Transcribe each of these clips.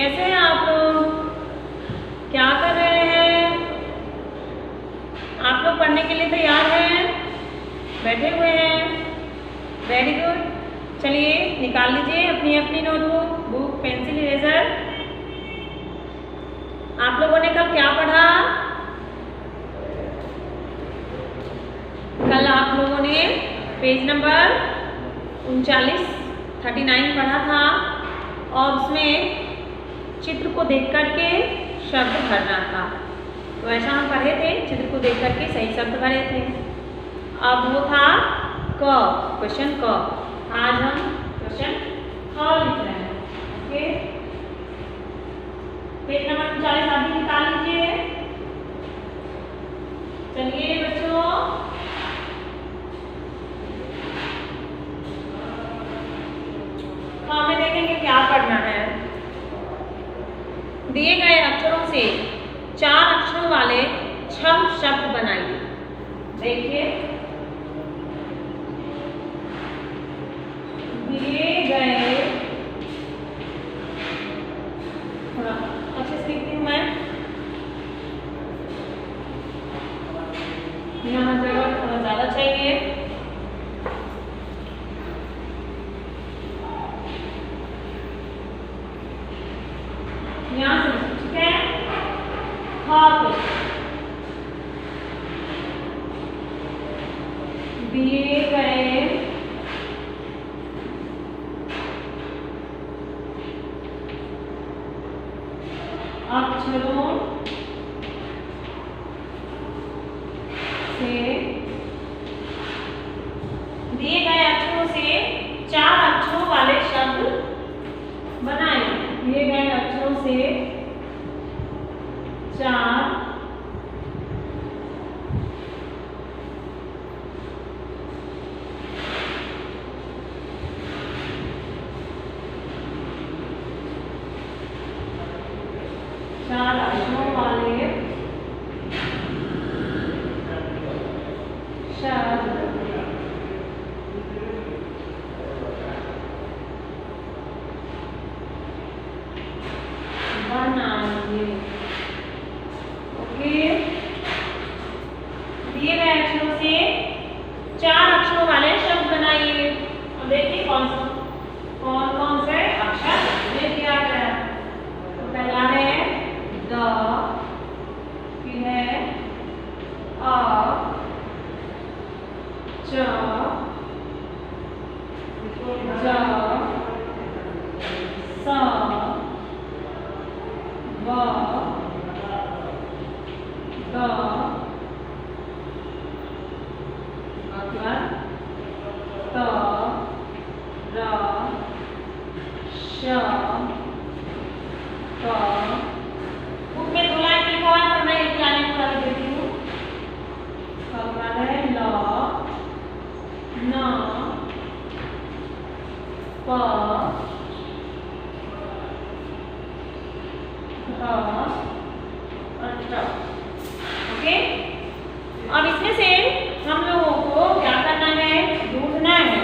कैसे हैं आप लोग? क्या कर रहे हैं? आप लोग पढ़ने के लिए तैयार हैं? बैठे हुए हैं? Very good. चलिए निकाल लीजिए अपनी अपनी नोटबुक, बुक, पेंसिल, इरेजर। आप लोगों ने कल क्या पढ़ा? कल आप लोगों ने पेज नंबर 39 पढ़ा था और उसमें चित्र को देख करके शब्द भरना था। तो ऐसा हम पढ़े थे, चित्र को देख करके सही शब्द भरे थे। अब वो था क, क्वेश्चन क। आज हम क्वेश्चन ख लिख रहे हैं। ओके, पेज नंबर 39 आप भी निकाल लीजिए। चलिए बच्चों, हमें देखेंगे क्या पढ़ना है। दिए गए अक्षरों से 4 अक्षरों वाले 6 शब्द बनाइए। देखिए, दिए गए, थोड़ा अच्छे से लिखती हूँ मैं, यहाँ जगह थोड़ा ज़्यादा चाहिए। यहाँ से ठीक है। हाँ, दिए गए अक्षरों से, दिए गए अक्षरों से 4 अक्षरों वाले शब्द बनाएं। दिए गए अक्षरों से 4 अक्षरों वाले शब्द बनाइए। ओके, दिए गए अक्षरों से 4 अक्षरों वाले शब्द बनाइए। अब देखिए कौन कौन से अक्षर इसमें दिया गया। तो पहला है द, फिर है अ, च, ज, स, व, ग, त, र, श, क। बुक में 2 लाइन लिखा हुआ है पर मैं 1 लाइन पूरा लिख देती हूँ। अगला है ल, न, प, ध और ट। ओके, अब इसमें से हम लोगों को क्या करना है, ढूंढना है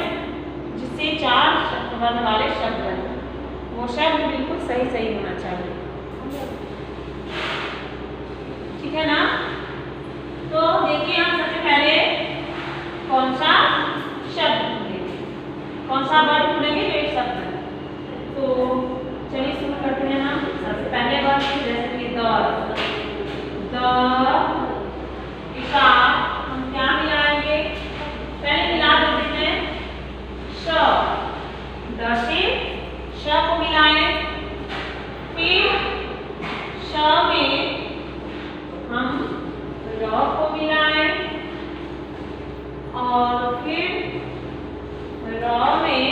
जिससे 4 वर्ण वाले शब्द बने। वो शब्द बिल्कुल सही होना चाहिए, ठीक है ना। तो देखिए, हम सबसे पहले कौन सा शब्द ढूंढेंगे, कौन सा वर्ड ढूंढेंगे जो एक शब्द है। तो चलिए शुरू करते हैं। हम सबसे पहले वर्ड जैसे कि द के साथ हम क्या मिलाएंगे, पहले मिला देते हैं श। द से श को मिलाएं, फिर श में हम र को मिलाएं और फिर र में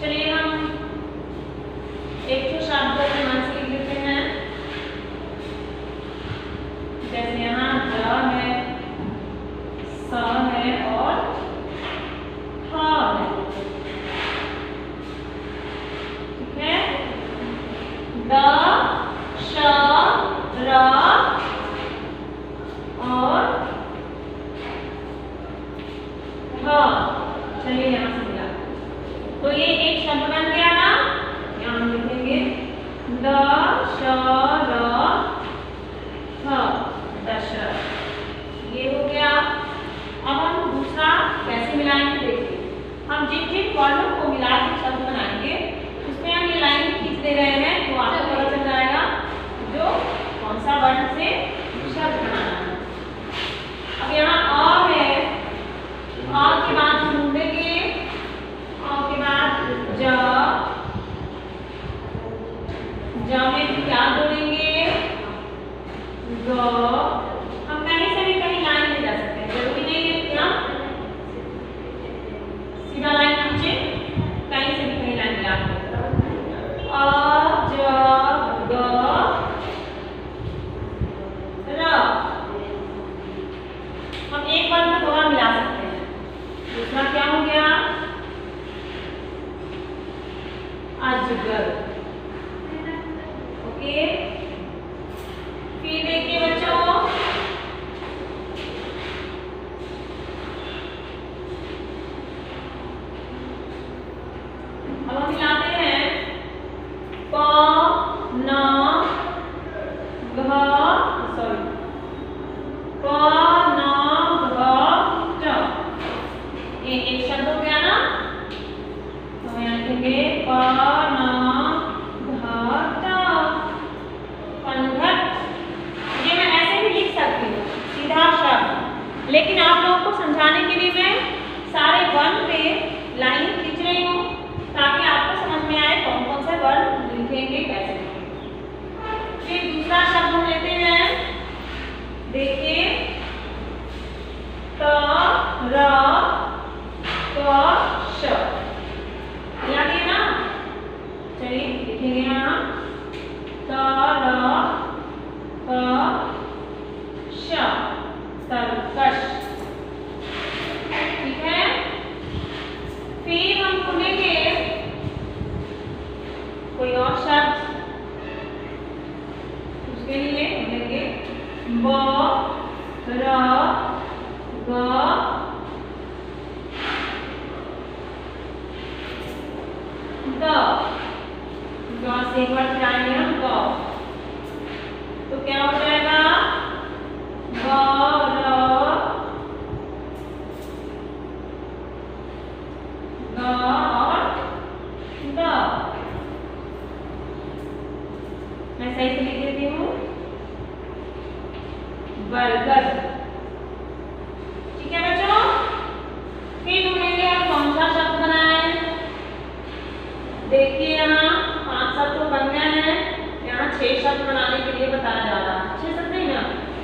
चलिए हम एक शब्द मन से लिख लेते हैं। वर्णों को मिला के शब्द बनाएंगे। उसमें हम ये लाइन खींच दे रहे हैं तो आपको पता चल जाएगा जो कौन सा वर्ण से शब्द बनाना है। अब यहाँ अ है, अ के बाद हम ढूंढेंगे, अ के बाद ज में क्या जोड़ेंगे, ग। हम कहीं से भी कहीं लाइन ले जा सकते हैं, जरूरी नहीं है कि हम सीधा लाइन खींचे, कहीं से भी कहीं लाइन ले आते हैं। अ ज ग र। हम एक वर्ड में दो बार मिला सकते हैं। दूसरा क्या हो गया, अजगर। ओके, फिर देखिए बच्चों, अब हम मिलाते हैं प न घ, सॉरी प न घ ट। ये एक शब्द हो गया ना, तो यहाँ लिखेंगे प न लेकिन आप लोगों को समझाने के लिए मैं सारे वर्ण पे लाइन खींच रही हूँ ताकि आपको समझ में आए कौन कौन से वर्ण लिखेंगे कैसे लिखेंगे। फिर दूसरा शब्द हम लेते हैं, देखिए त र क श। याद है ना, चलिए लिखेंगे यहाँ त र क श, सर्कस। ठीक है, फिर हम ढूंढेंगे कोई और शब्द, उसके लिए ढूंढेंगे ब र ग द। ग से एक बार जाएंगे हम ग, तो क्या हो जाएगा ग र ग और द। मैं सही से लिख देती हूँ, बरगद। ठीक है बच्चों, फिर ढूंढेंगे हम कौन सा शब्द बनाए। देखिए यहाँ 5 शब्द तो बन गए हैं, यहाँ 6 शब्द बनाने के लिए बताया जा रहा है। 6 शब्द नहीं ना,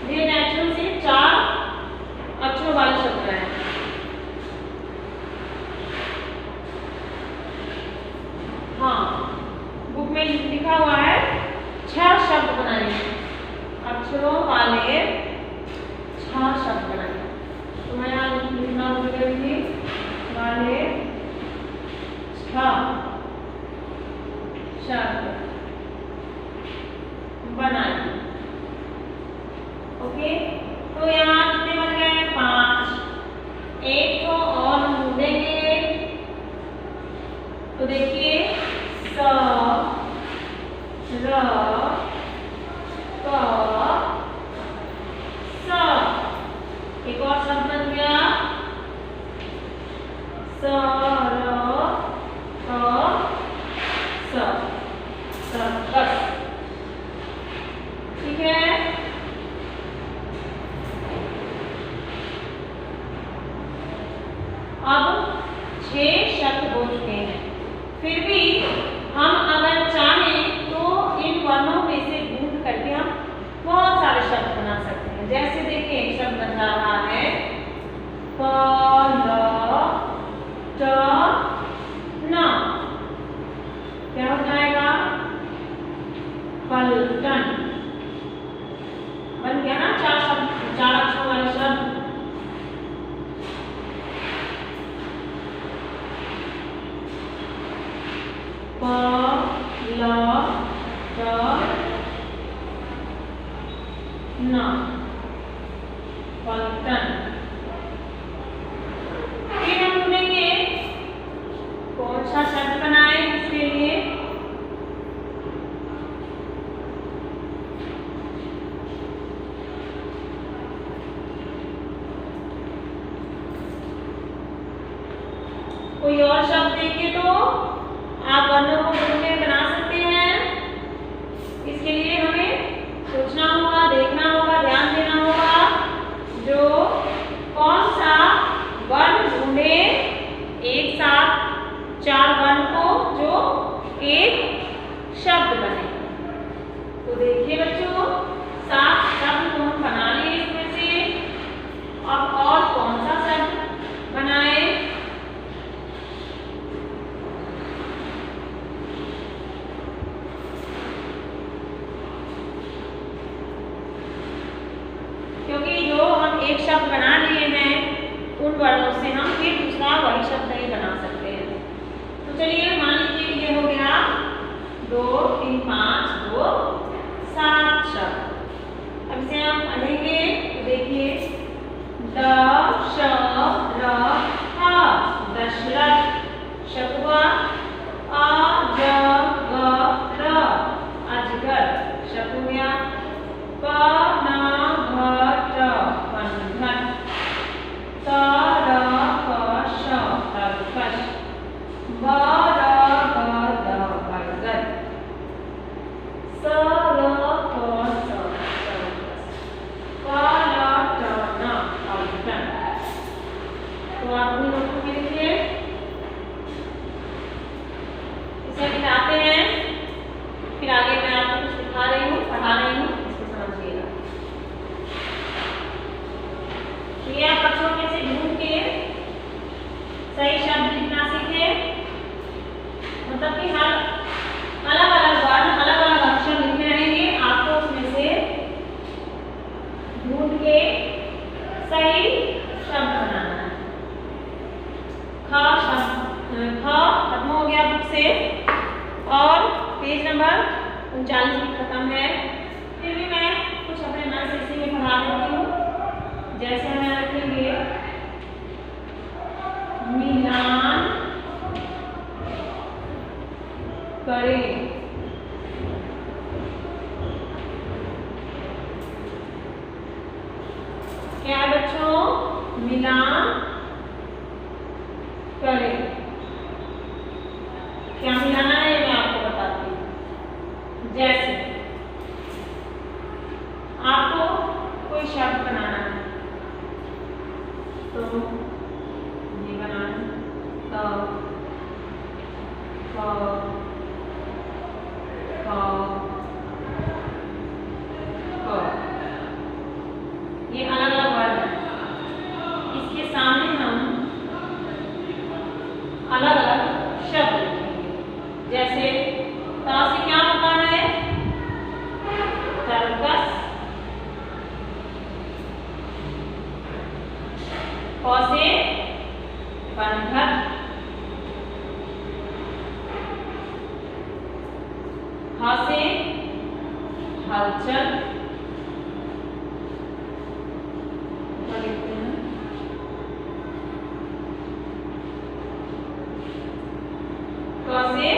ये नेचुरल से 4 अक्षरों वाले शब्द हैं। हाँ, बुक में लिखा हुआ है 6 शब्द बनाएंगे, अक्षरों वाले 6 शब्द बनाएंगे। तो मैं यहाँ लिखना होगी वाले 6 शब्द बनाएंगे। ओके, तो यहाँ कितने बन गए 5। एक तो और हम ढूंढेंगे, तो देखिए स र क स। एक और शब्द बन गया स र क स, सर्कस। ठीक है, अब 6 शब्द हो चुके हैं। फिर भी हम अगर चाहें तो इन वर्णों में से ढूंढ करके हम बहुत सारे शब्द बना सकते हैं। जैसे देखिए एक शब्द बन रहा है प ल ट न, क्या हो जाएगा पलटन। बन गया ना 4 शब्द, 4 अक्षरों वाले शब्द। प ल ट न, पलटन। फिर हम ढूंढेंगे कौन सा शब्द बनाए इसके लिए। कोई और शब्द देखें तो आप वर्णों को ग्रुप में बना सकते हैं। इसके लिए हमें सोचना होगा, देखना होगा, ध्यान देना होगा जो कौन सा वर्ण ढूंढे एक साथ 4 वर्ण को जो एक शब्द बने। तो देखिए बच्चों 7 शब्द को हम बना लिए इसमें से। अब और कौन सा शब्द बनाए? क्योंकि जो हम एक शब्द बना लिए हैं उन वर्णों से हम फिर दूसरा वही शब्द नहीं बना सकते हैं। तो चलिए मान लीजिए ये हो गया 2 3 5 2 7 शब्द। अब इसे हम पढ़ेंगे तो देखिए द श र ह दशरथ शब्द हुआ। अ ज ग र अजगर शब्द हो गया। प न घ ट पनघट। त र क श खरगोश। ब र ग द बरगद। स र क स सरकस। क ल ट न पलटन। तो आप अपनी नोटबुक में लिखिए। इसे मिटाते हैं, फिर आगे मैं आपको कुछ दिखा रही हूँ, पढ़ा रही हूँ, इसको समझिएगा। तो ये आप बच्चों में से ढूंढ के सही शब्द लिखना सीखे। मतलब कि हर अलग अलग वर्ण अलग अलग अक्षर लिखने रहेंगे, आपको उसमें से ढूंढ के सही शब्द बनाना है। ख खत्म हो गया बुक से और पेज नंबर 39 भी खत्म है। फिर भी मैं कुछ अपने मन से इसी में पढ़ा देती हूँ। जैसे हमें रखेंगे मिलान करें। क्या है बच्चों? मिलान करें। क्या मिलाना है मैं आपको बताती हूँ। जैसे आपको कोई शब्द बनाना है तो ये बनाना ये अलग अलग वर्ड है। इसके सामने हम अलग अलग शब्द लिखेंगे। जैसे ता से क्या होता है? सर्कस। प से पनघट। ह से हलचल। क से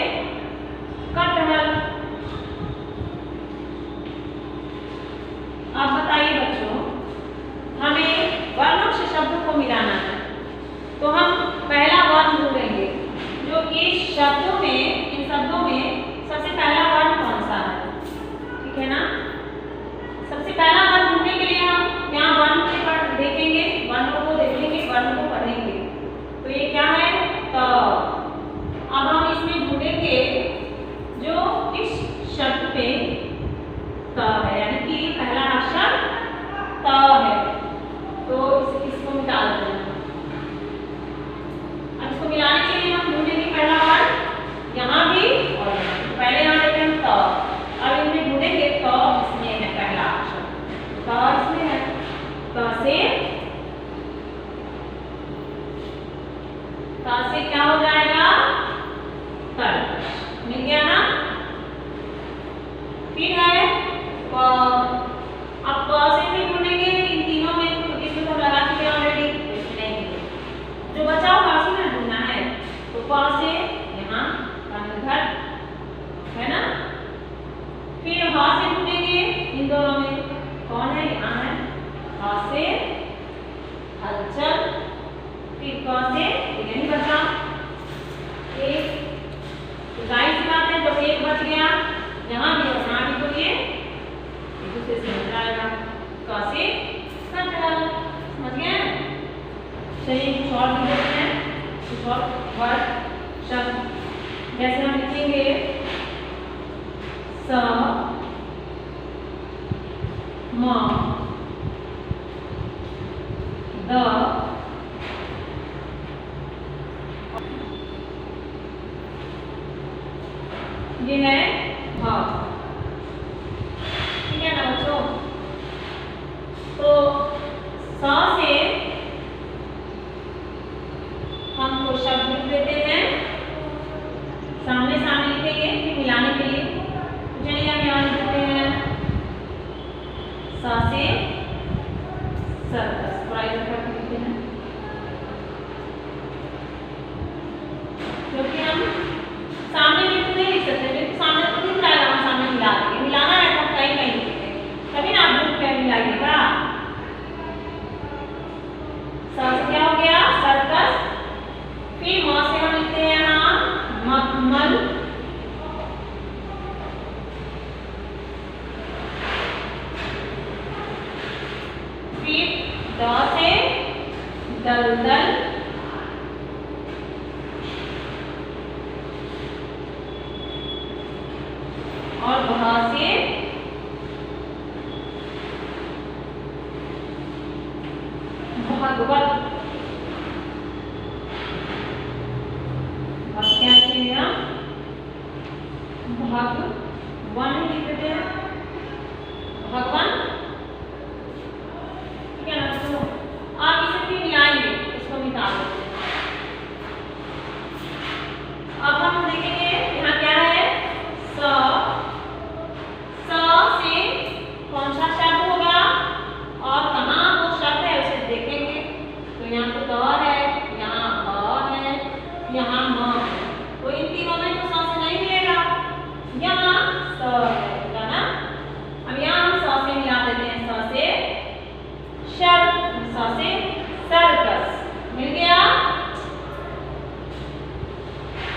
कटहल। अब बताइए बच्चों, हमें वर्णों से शब्दों को मिलाना है तो हम पहला वर्ण ढूंढेंगे जो इस शब्दों में, इन शब्दों में सबसे पहला वर्ण कौन सा है। ठीक है ना? सबसे पहला वर्ण ढूंढने के लिए हम यहाँ वर्ण के पर देखेंगे, वर्णों को देखेंगे, वर्ण को पढ़ेंगे। तो ये क्या है? त। अब हम इसमें ढूंढेंगे जो इस शब्द पे त है, यानी कि पहला अक्षर त है। तो इसको मिटा देते हैं। अब इसको मिलाने के लिए हम ढूंढेंगे पहला वर्ण यहाँ भी और पहले यहाँ लेते हैं त। अब इनमें ढूंढेंगे त, इसमें है पहला अक्षर त, इसमें है त से क्या हो जाएगा? सर्कस। मिल गया ना? फिर है प। अब प से भी ढूंढेंगे इन तीनों में, तो इसमें तो लगा चुके ऑलरेडी, इसमें नहीं जो बचा हुआ उसी में ढूंढना है। तो प से यहाँ पनघट है ना? फिर ह से ढूंढेंगे इन दोनों में, कौन है? यहाँ है। ह से हलचल। फिर क से यही बचा एक, तो जाहिर सी बात है जब एक बच गया यहाँ भी और यहाँ भी, तो ये एक दूसरे से मिल जाएगा। क से कटहल, समझ गए? चलिए कुछ और भी देखते हैं, कुछ और वर्ड शब्द। जैसे हम लिखेंगे स म द, ये है भ, ठीक है ना बच्चों? तो स से हम कुछ शब्द लिख देते हैं, सामने सामने लिखेंगे फिर मिलाने के लिए। तो चलिए हम यहाँ लिख देते हैं स से सर्कस, थोड़ा इधर करके लिखते हैं क्योंकि हम सामने भी नहीं लिख सकते, क्योंकि सामने तो नहीं मिलाएगा, हम सामने मिला देंगे। मिलाना है तो कहीं कहीं लिखेंगे, तभी ना आप बुक में मिलाइएगा। स से क्या हो गया? सर्कस। फिर म से हम लिखते हैं यहाँ मखमल, फिर द से दलदल, और भ से भगवत। क्या लिखेंगे? भगवान लिख देते हैं, भगवान, ठीक है ना? तो आप इसे फिर मिलाएंगे, इसको मिटा देते हैं। अब हम देखेंगे यहाँ क्या है? स से कौन सा शब्द होगा और कहाँ वो शब्द है उसे देखेंगे। तो यहाँ तो द है, यहाँ ब है, यहाँ म है, तो इन तीनों में तो स से नहीं मिलेगा, यहाँ स है ना? अब यहाँ हम स से मिला देते हैं, स से स से सर्कस, मिल गया।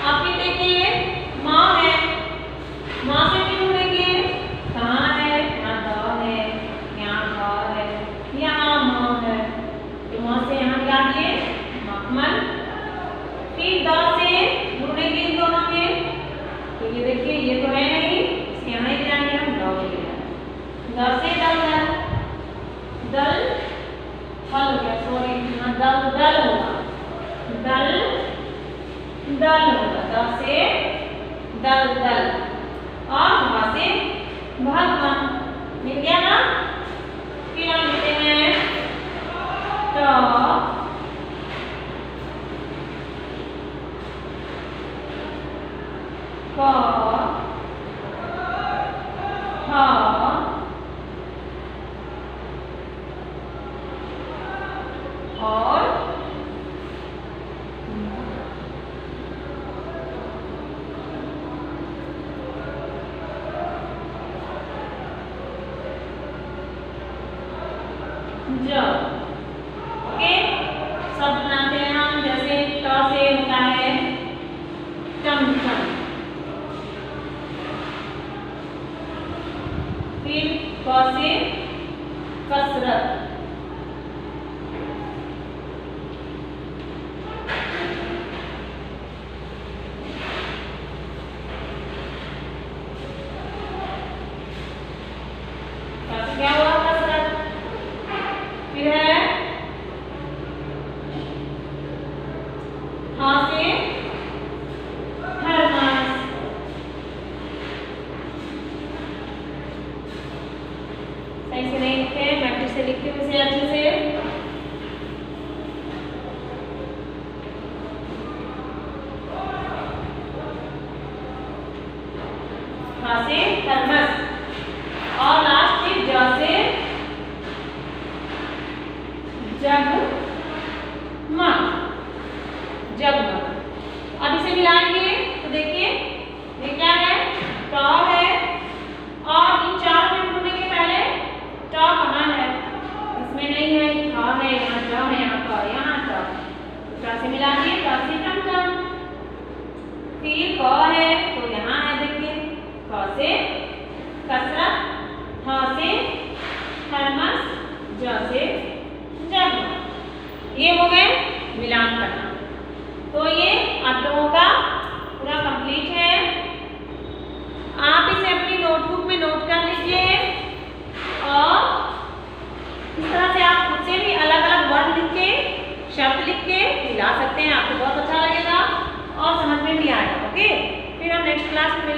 आप ये देखिए माँ है, माँ से भी ढूंढेंगे, कहाँ है? यहाँ द है, यहाँ भ है, यहाँ म है, तो माँ से यहाँ मिला दिए मखमल। फिर द से ढूंढेंगे इन दोनों में, तो ये देखिए ये तो है नहीं, इसके यहाँ ही जाएंगे हम, द ले जाएंगे। द से दलदल, दल हल हो गया, सॉरी यहाँ दल दल होगा, दल दल होगा, द से दलदल, और भ से भगवान, मिल गया ना? फिर हम लिखते हैं ट क ह और ज। ओके, शब्द बनाते हैं हम, जैसे ट से होता है चमचम, फिर क से कसरत, क्या हुआ? कसरत। फिर है हाँ से थर्मस, सही से नहीं लिखते हैं, मैं फिर से लिखती हूँ इसे अच्छे से। हाँ से थर्मस, और लास्ट में ज से जगमग, जगमग। अब इसे मिलाएंगे तो देखिए ये क्या है? ट है, और इन चारों में ढूंढने के पहले ट कहाँ है? इसमें नहीं है,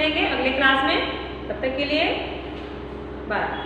मिलेंगे अगले क्लास में। तब तक के लिए बाय।